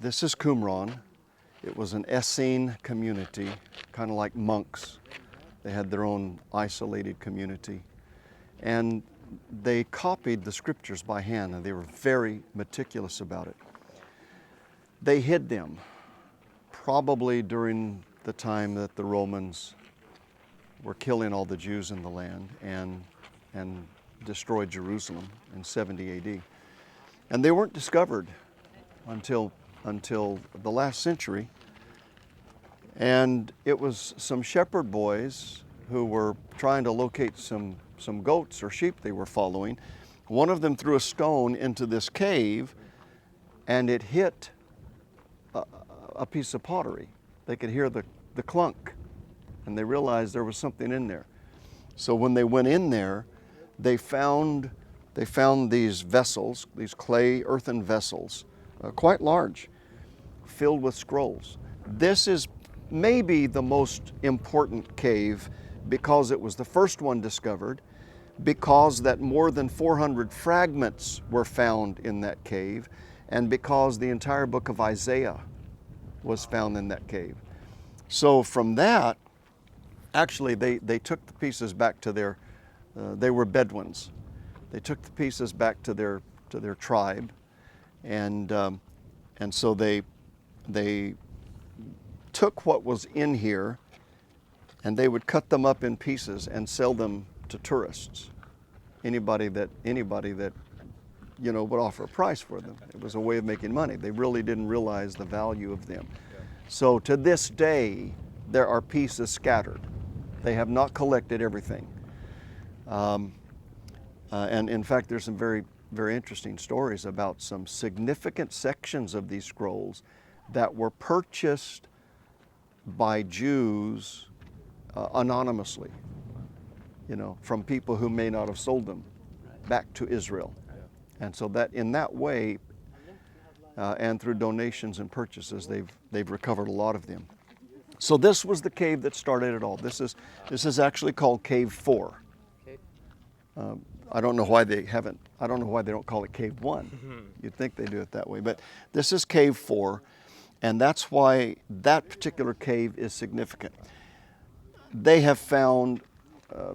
This is Qumran. It was an Essene community, kind of like monks. They had their own isolated community. And they copied the scriptures by hand, and they were very meticulous about it. They hid them, probably during the time that the Romans were killing all the Jews in the land and destroyed Jerusalem in 70 AD. And they weren't discovered until the last century. And it was some shepherd boys who were trying to locate some goats or sheep they were following. One of them threw a stone into this cave, and it hit a piece of pottery. They could hear the clunk, and they realized there was something in there. So when they went in there, they found these vessels, these clay earthen vessels, quite large, filled with scrolls. This is maybe the most important cave because it was the first one discovered, because that more than 400 fragments were found in that cave, and because the entire book of Isaiah was found in that cave. So from that, actually they took the pieces back to their, they were Bedouins. They took the pieces back to their tribe, and so they took what was in here, and they would cut them up in pieces and sell them to tourists. Anybody that would offer a price for them. It was a way of making money. They really didn't realize the value of them. So to this day, there are pieces scattered. They have not collected everything. And in fact, there's some very, very interesting stories about some significant sections of these scrolls that were purchased by Jews anonymously, from people who may not have sold them back to Israel. And so that in that way, and through donations and purchases, they've recovered a lot of them. So this was the cave that started it all. This is actually called Cave 4. I don't know why they don't call it Cave 1. You'd think they do it that way, but this is Cave 4, and that's why that particular cave is significant. They have found,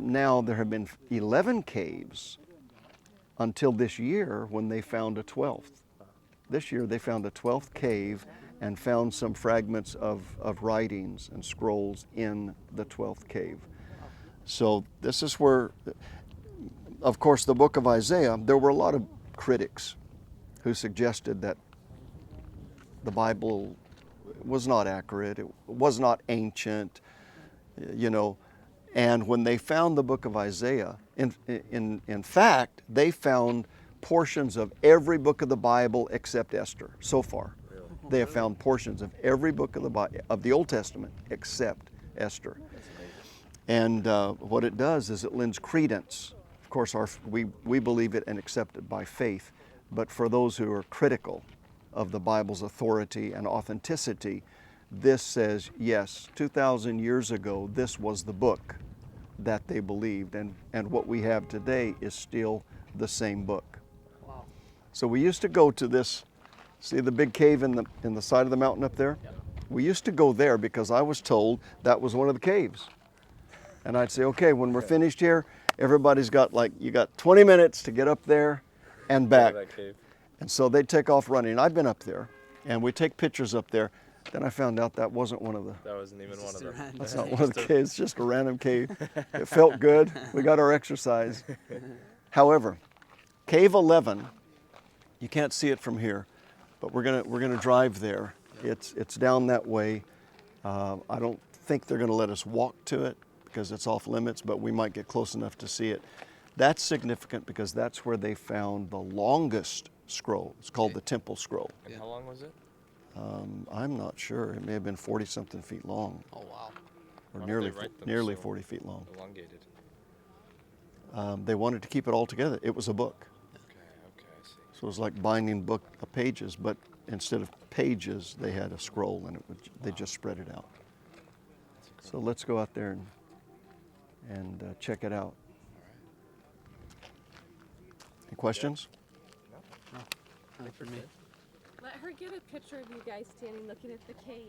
now there have been 11 caves until this year when they found a 12th. This year they found a 12th cave and found some fragments of writings and scrolls in the 12th cave. So this is where, of course, the book of Isaiah, there were a lot of critics who suggested that the Bible was not accurate, it was not ancient, and when they found the book of Isaiah, in fact, they found portions of every book of the Bible except Esther so far. They have found portions of every book of the Old Testament except Esther. And what it does is it lends credence. Of course, we believe it and accept it by faith, but for those who are critical of the Bible's authority and authenticity, this says, yes, 2,000 years ago, this was the book that they believed, and what we have today is still the same book. Wow. So we used to go to this, see the big cave in the side of the mountain up there? Yep. We used to go there because I was told that was one of the caves. And I'd say, okay, when we're finished here, everybody's got you got 20 minutes to get up there and back. And so they'd take off running. I've been up there, and we take pictures up there. Then I found out that wasn't one of the... That wasn't even one of them. That's not one of the caves, it's just a random cave. It felt good. We got our exercise. However, Cave 11, you can't see it from here, but we're gonna drive there. It's down that way. I don't think they're gonna let us walk to it because it's off limits, but we might get close enough to see it. That's significant because that's where they found the longest scroll. It's called the Temple Scroll. And how long was it? I'm not sure. It may have been 40-something feet long, Oh, wow. or Why nearly did they write them nearly so 40 feet long. Elongated. They wanted to keep it all together. It was a book, Okay, I see. so it was like binding book pages, but instead of pages, they had a scroll, and they just spread it out. So let's go out there and check it out. Any questions? Not for me. Let her get a picture of you guys standing looking at the cave.